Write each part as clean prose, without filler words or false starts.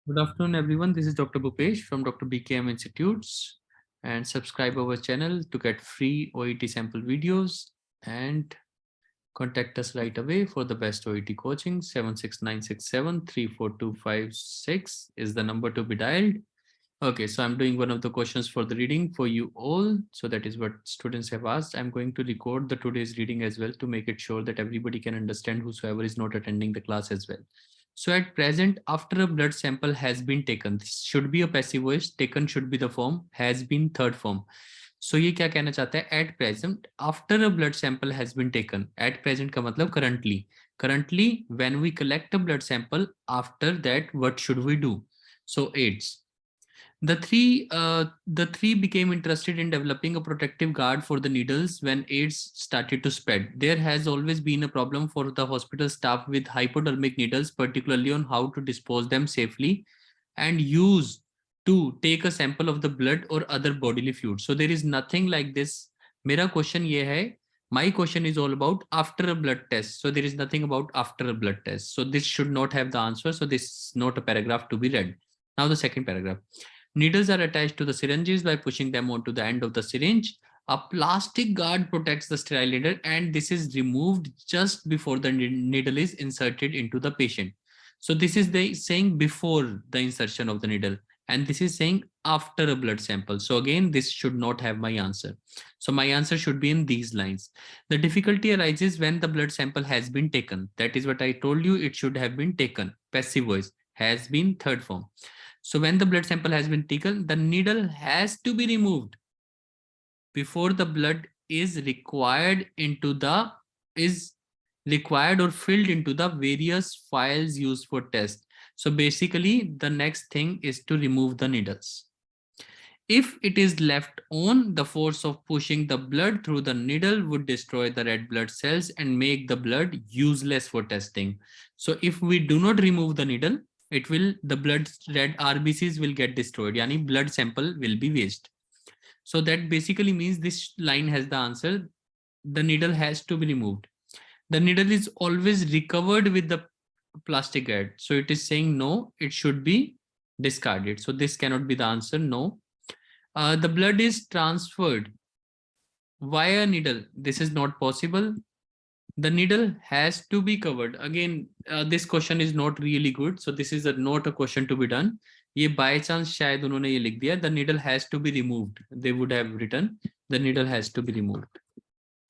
Good afternoon, everyone. This is Dr. Bhupesh from Dr. BKM Institutes, and subscribe our channel to get free OET sample videos and contact us right away for the best OET coaching. 76967 34256 is the number to be dialed. Okay, so I'm doing one of the questions for the reading for you all. So that is what students have asked. I'm going to record the today's reading as well to make it sure that everybody can understand, whosoever is not attending the class as well. So at present, after a blood sample has been taken, this should be a passive voice, taken should be the form, has been third form. So ये क्या कहना चाहता है? At present, after a blood sample has been taken. At present का मतलब currently. Currently, when we collect a blood sample, after that, what should we do? So AIDS. The three became interested in developing a protective guard for the needles when AIDS started to spread. There has always been a problem for the hospital staff with hypodermic needles, particularly on how to dispose them safely and use to take a sample of the blood or other bodily fluids. So there is nothing like this. मेरा question ये है, my question is all about after a blood test. So there is nothing about after a blood test. So this should not have the answer. So this is not a paragraph to be read. Now the second paragraph. Needles are attached to the syringes by pushing them onto the end of the syringe. A plastic guard protects the sterile needle, and this is removed just before the needle is inserted into the patient. So this is the saying before the insertion of the needle, and this is saying after a blood sample. So again, this should not have my answer. So my answer should be in these lines. The difficulty arises when the blood sample has been taken. That is what I told you, it should have been taken. Passive voice, has been third form. So when the blood sample has been taken, the needle has to be removed before the blood is required or filled into the various files used for test. So basically, the next thing is to remove the needles. If it is left on, the force of pushing the blood through the needle would destroy the red blood cells and make the blood useless for testing. So if we do not remove the needle, the blood red RBCs will get destroyed. Yani blood sample will be waste. So that basically means this line has the answer. The needle has to be removed. The needle is always recovered with the plastic guard. So it is saying no, it should be discarded. So this cannot be the answer. No. The blood is transferred via needle. This is not possible. The needle has to be covered. Again, this question is not really good. So this is not a question to be done. ये by chance शायद उन्होंने ये लिख दिया. The needle has to be removed. They would have written the needle has to be removed.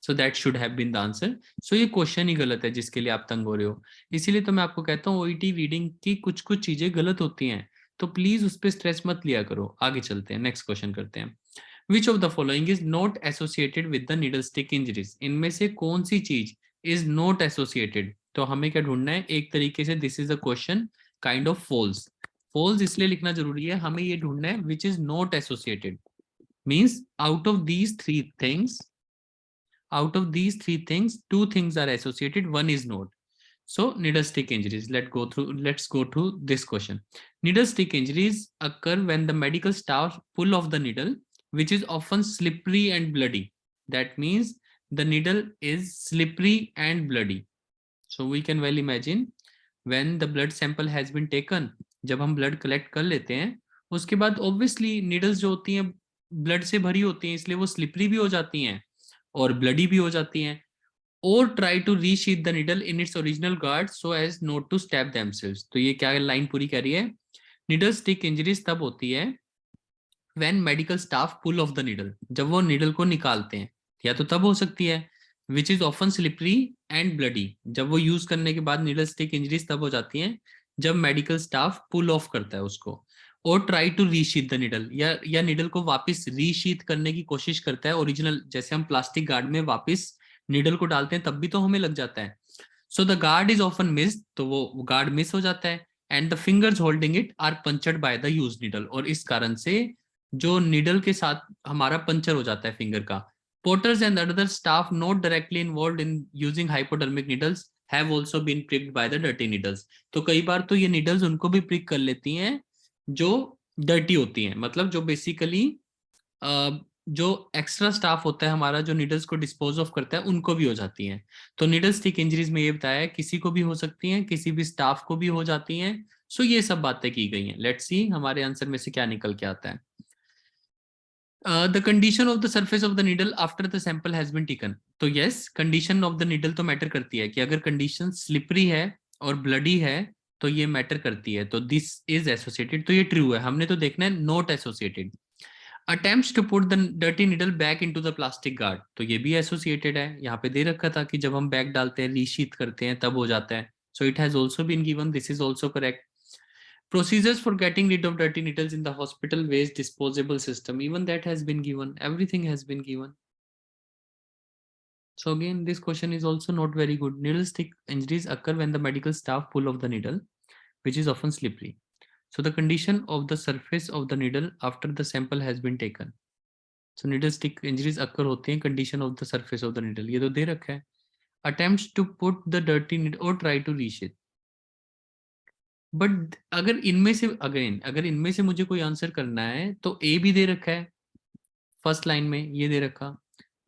So that should have been the answer. So ये question ही गलत है जिसके लिए आप तंग हो रहे हो. इसीलिए तो मैं आपको कहता हूँ ओईटी रीडिंग की कुछ कुछ चीजें गलत होती हैं, तो प्लीज उस पर स्ट्रेस मत लिया करो. आगे चलते हैं, नेक्स्ट क्वेश्चन करते हैं. Which of the following is not associated with the needle stick injuries? इनमें से कौन सी चीज is not associated? तो हमें क्या ढूंढना है? एक तरीके से this is a question kind of false. False इसलिए लिखना जरूरी है, हमें ये ढूंढना है which is not associated. Means out of these three things, two things are associated, one is not. So needle stick injuries, let's go through this question. Needle stick injuries occur when the medical staff pull off the needle, which is often slippery and bloody. That means the needle is slippery and bloody. So we can well imagine when the blood sample has been taken, जब हम blood collect कर लेते हैं, उसके बाद obviously needles जो होती हैं blood से भरी होती हैं, इसलिए वो slippery भी हो जाती हैं और bloody भी हो जाती हैं. Or try to resheath the needle in its original guard so as not to stab themselves. तो ये क्या लाइन पूरी कह रही है? Needle stick injuries तब होती है when medical staff pull off the needle, जब वो needle को निकालते हैं, या तो तब हो सकती है which is often slippery and bloody, जब वो यूज करने के बाद needle stick injuries तब हो जाती हैं जब मेडिकल स्टाफ पुल ऑफ करता है उसको. और ट्राई टू रीशीथ द निडल, या निडल को वापस रीशीथ करने की कोशिश करता है ओरिजिनल, जैसे हम प्लास्टिक गार्ड में वापस निडल को डालते हैं तब भी तो हमें लग जाता है. So the guard is often missed, तो वो गार्ड मिस हो जाता है. And the fingers holding it are punctured by the use needle, और इस कारण से जो निडल के साथ हमारा पंचर हो जाता है फिंगर का. Porters and other staff not directly involved in using hypodermic needles have also been pricked by the dirty needles. तो कई बार तो ये निडल्स उनको भी प्रिक कर लेती हैं जो डर्टी होती हैं, मतलब जो बेसिकली जो एक्स्ट्रा स्टाफ होता है हमारा जो नीडल्स को डिस्पोज ऑफ करता है उनको भी हो जाती हैं. तो नीडल स्टिक इंजरीज में ये बताया किसी को भी हो सकती हैं, किसी भी स्टाफ को भी हो जाती हैं. सो ये सब बातें की गई हैं। लेट्स सी हमारे आंसर में से क्या निकल के आता है। The condition of the surface of the needle after the sample has been taken. तो yes, condition of the needle तो मैटर करती है कि अगर कंडीशन स्लिपरी है और ब्लडी है तो ये मैटर करती है। तो दिस इज एसोसिएटेड, तो ये ट्रू है। हमने तो देखना है not associated. Attempts to put the dirty needle back into the plastic guard, तो ये भी एसोसिएटेड है। यहाँ पे दे रखा था कि जब हम बैग डालते हैं, रीशीट करते हैं, तब हो जाता है। So it has also been given, this is also correct. Procedures for getting rid of dirty needles in the hospital waste disposable system, even that has been given. Everything has been given. So again, this question is also not very good. Needle stick injuries occur when the medical staff pull off the needle, which is often slippery. So the condition of the surface of the needle after the sample has been taken. So needle stick injuries occur होते हैं condition of the surface of the needle. ये तो दे रखा है. Attempts to put the dirty needle or try to reach it. But अगर इनमें से again, अगर इनमें से मुझे कोई आंसर करना है तो ए भी दे रखा है फर्स्ट लाइन में, ये दे रखा,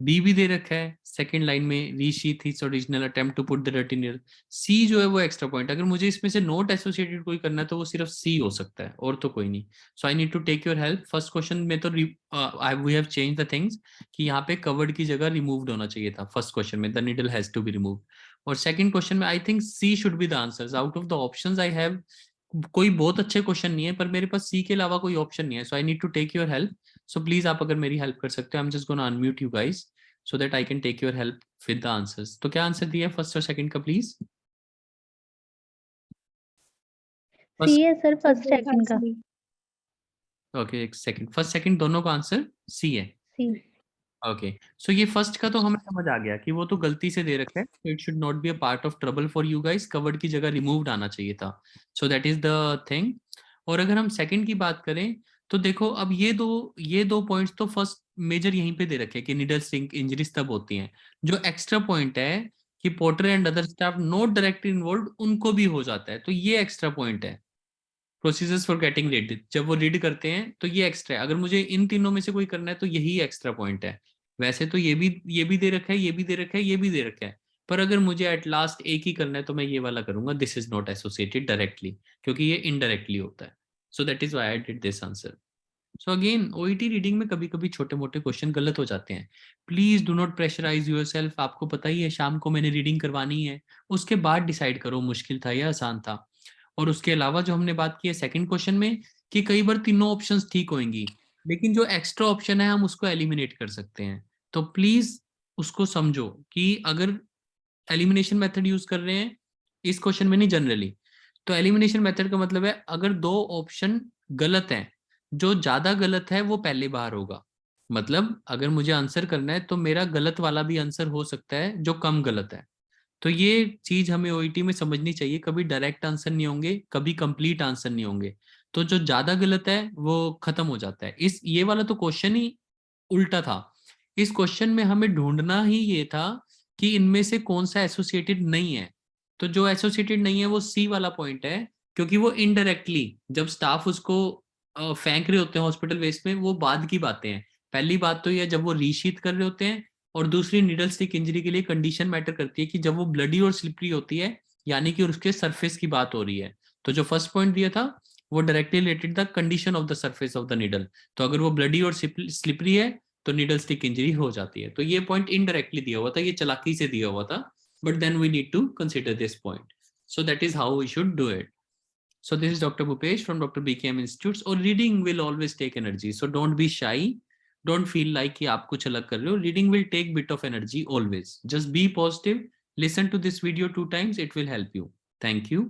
बी भी दे रखा है सेकंड लाइन में, resheath his original attempt to put the dirty needle. C जो है वो एक्स्ट्रा पॉइंट। अगर मुझे इसमें से नोट एसोसिएटेड कोई करना है तो वो सिर्फ सी हो सकता है और तो कोई नहीं। So I need to take your help. First question में तो we have change the things कि यहाँ पे कवर्ड की जगह रिमूव्ड होना चाहिए था फर्स्ट क्वेश्चन में, the needle has to be removed. और सेकंड क्वेश्चन में I think C should be the answers out of the options I have. कोई बहुत अच्छे क्वेश्चन नहीं है पर मेरे पास सी के अलावा कोई ऑप्शन नहीं है। So I need to take your help. So please आप अगर मेरी हेल्प कर सकते हो, I am just gonna unmute you guys so that I can take your help with the answers. तो क्या आंसर दिया फर्स्ट और सेकंड का प्लीज? सी है सर, फर्स्ट सेकंड का। ओके, एक सेकंड, फर्स्ट सेकंड दोनों का आंसर सी है। सी। ओके, सो ये फर्स्ट का तो हमें समझ आ गया कि वो तो गलती से दे रखा है, तो it should not be a part of trouble for you guys. Covered की जगह रिमूव्ड आना चाहिए था। सो दैट इज द थिंग। और अगर हम सेकंड की बात करें तो देखो अब ये दो पॉइंट्स तो फर्स्ट मेजर यहीं पे दे रखे कि नीडल स्टिक इंजरीज तब होती हैं। जो एक्स्ट्रा पॉइंट है कि porter and other staff not directly involve, उनको भी हो जाता है, तो ये एक्स्ट्रा पॉइंट है। प्रोसीजर्स फॉर गेटिंग रीड, जब वो रीड करते हैं तो ये एक्स्ट्रा है। अगर मुझे इन तीनों में से कोई करना है तो यही एक्स्ट्रा पॉइंट है। वैसे तो ये भी दे रखा है, ये भी दे रखा है, ये भी दे रखा है, पर अगर मुझे एट लास्ट एक ही करना है तो मैं ये वाला करूंगा, this is not associated directly, क्योंकि ये इनडायरेक्टली होता है। सो that is why I did this answer. So again OET reading में कभी कभी छोटे मोटे क्वेश्चन गलत हो जाते हैं। Please do not pressurise yourself. आपको पता ही है शाम को मैंने रीडिंग करवानी है, उसके बाद डिसाइड करो मुश्किल था या आसान था। और उसके अलावा जो हमने बात की है सेकंड क्वेश्चन में कि कई बार तीनों ऑप्शंस ठीक होंगी, लेकिन जो एक्स्ट्रा ऑप्शन है हम उसको एलिमिनेट कर सकते हैं। तो प्लीज उसको समझो कि अगर एलिमिनेशन मेथड यूज कर रहे हैं इस क्वेश्चन में, नहीं जनरली, तो एलिमिनेशन मेथड का मतलब है अगर दो ऑप्शन गलत हैं, जो ज्यादा गलत है वो पहले बाहर होगा। मतलब अगर मुझे आंसर करना है तो मेरा गलत वाला भी आंसर हो सकता है जो कम गलत है। तो ये चीज हमें ओईटी में समझनी चाहिए। कभी डायरेक्ट आंसर नहीं होंगे, कभी कंप्लीट आंसर नहीं होंगे। तो जो ज्यादा गलत है वो खत्म हो जाता है। इस ये वाला तो क्वेश्चन ही उल्टा था। इस क्वेश्चन में हमें ढूंढना ही ये था कि इनमें से कौन सा एसोसिएटेड नहीं है। तो जो एसोसिएटेड नहीं है वो सी वाला पॉइंट है, क्योंकि वो इनडायरेक्टली जब स्टाफ उसको फेंक रहे होते हैं हॉस्पिटल वेस्ट में, वो बाद की बातें हैं। पहली बात तो यह जब वो रीशीथ कर रहे होते हैं, और दूसरी नीडल स्टिक इंजरी के लिए कंडीशन मैटर करती है कि जब वो ब्लडी और स्लिपरी होती है, यानी कि उसके सरफेस की बात हो रही है। तो जो फर्स्ट पॉइंट दिया था वो directly related the condition of the surface of the needle. तो अगर वो ब्लडी और स्लिपरी है तो नीडल स्टिक इंजरी हो जाती है। तो ये पॉइंट इनडायरेक्टली दिया हुआ था, ये चालाकी से दिया हुआ था, but then we need to consider this point. So that is how we should do it. So this is Dr. Bhupesh from Dr. BKM Institutes. और reading will always take energy. So don't be shy. Don't feel like कि आप कुछ अलग कर रहे हो. Reading will take bit of energy always. Just be positive. Listen to this video 2 times. It will help you. Thank you.